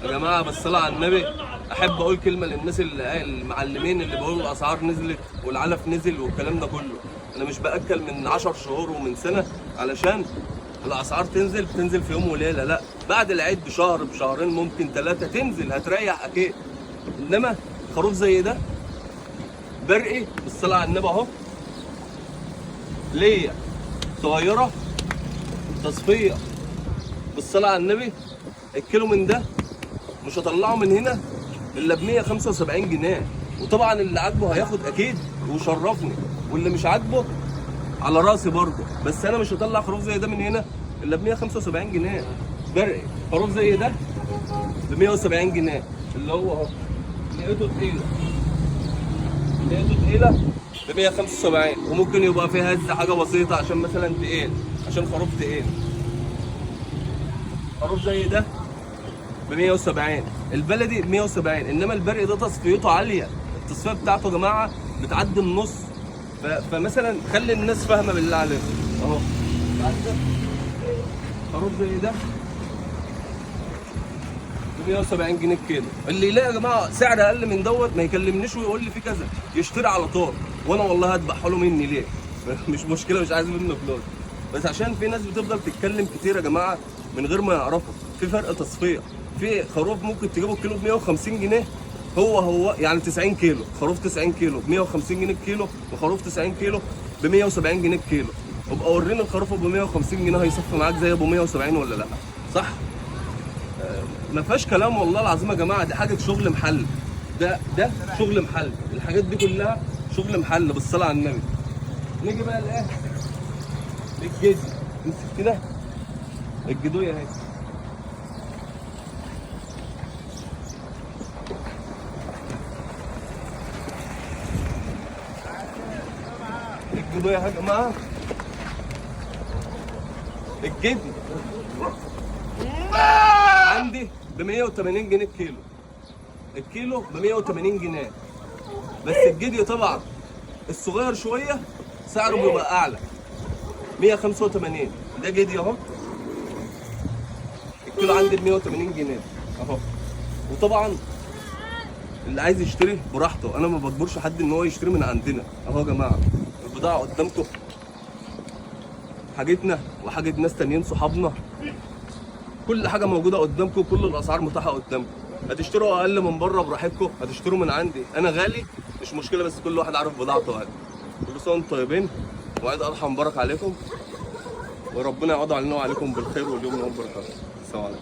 يا جماعه بالصلاه على النبي، احب اقول كلمه للناس المعلمين اللي بيقولوا الاسعار نزلت والعلف نزل والكلام ده كله. انا مش باكل من 10 شهور ومن سنه علشان الاسعار تنزل في يوم وليله، لا، بعد العيد بشهر بشهرين ممكن 3 تنزل، هتريح اكيد. انما خروف زي ده برقي بالصلاه على النبي اهو، ليا صغيره تصفيه بالصلاه على النبي، الكيلو من ده مش هطلعه من هنا الا ب 175 جنيه. وطبعا اللي عاجبه هياخد اكيد ويشرفني، واللي مش عاجبه على راسي برضه، بس انا مش هطلع خروف زي ده من هنا الا ب 175 جنيه. برقي خروف زي ده ب 170 جنيه، اللي هو اهو لقيته تقيله ب 175، وممكن يبقى فيها هزه حاجه بسيطه عشان مثلا تقيل، عشان خروف تقيل. خروف زي ده ب 170 البلدي ب 170، انما البرقي ده تصفيته عاليه، التصفيه بتاعته يا جماعه بتعدي النص. فمثلا خلي الناس فاهمه بالله عليكم اهو. بعد كده خروف زي ده ب 170 جنيه الكيلو. اللي يلاقي يا جماعه سعر اقل من دوت ما يكلمنيش ويقول لي في كذا، يشتري على طول، وانا والله هذبحه له مني ليه؟ مش مشكله، مش عايز منه فلوس، بس عشان في ناس بتفضل تتكلم كتير يا جماعه من غير ما يعرفوا في فرق تصفيه. في خروف ممكن تجيبه الكيلو ب 150 جنيه، هو يعني 90 كيلو، خروف 90 كيلو ب 150 جنيه الكيلو، وخروف 90 كيلو ب 170 جنيه الكيلو. ابقى وريني الخروف ابو 150 جنيه هيصفي معاك زي ابو 170 ولا لا؟ صح؟ ما فيهاش كلام والله العظيم يا جماعه، دي حاجه شغل محل، ده شغل محل، الحاجات دي كلها شغل محل بالصلاه على النبي. نيجي بقى لايه؟ للجدي، امسك كده الجدويه اهي. الجدويه يا جماعه، الجدي عندي ب 180 جنيه الكيلو، الكيلو ب 180 جنيه. بس الجدي طبعا الصغير شويه سعره بيبقى اعلى 185. ده جدي اهو، الكيلو عندي ب 180 جنيه اهو. وطبعا اللي عايز يشتري براحته، انا ما بجبرش حد ان هو يشتري من عندنا اهو يا جماعه. البضاعه قدامكم، حاجتنا وحاجه ناس تانيين صحابنا، كل حاجه موجوده قدامكم، كل الاسعار متاحه قدامكم. هتشتروا اقل من بره براحتكم، هتشتروا من عندي انا غالي مش مشكله، بس كل واحد عارف بضاعته غالي. كل سنه وانتم طيبين، وعيد اضحى مبارك عليكم، وربنا يعوض علينا وعليكم بالخير واليوم والبركه. السلام عليكم.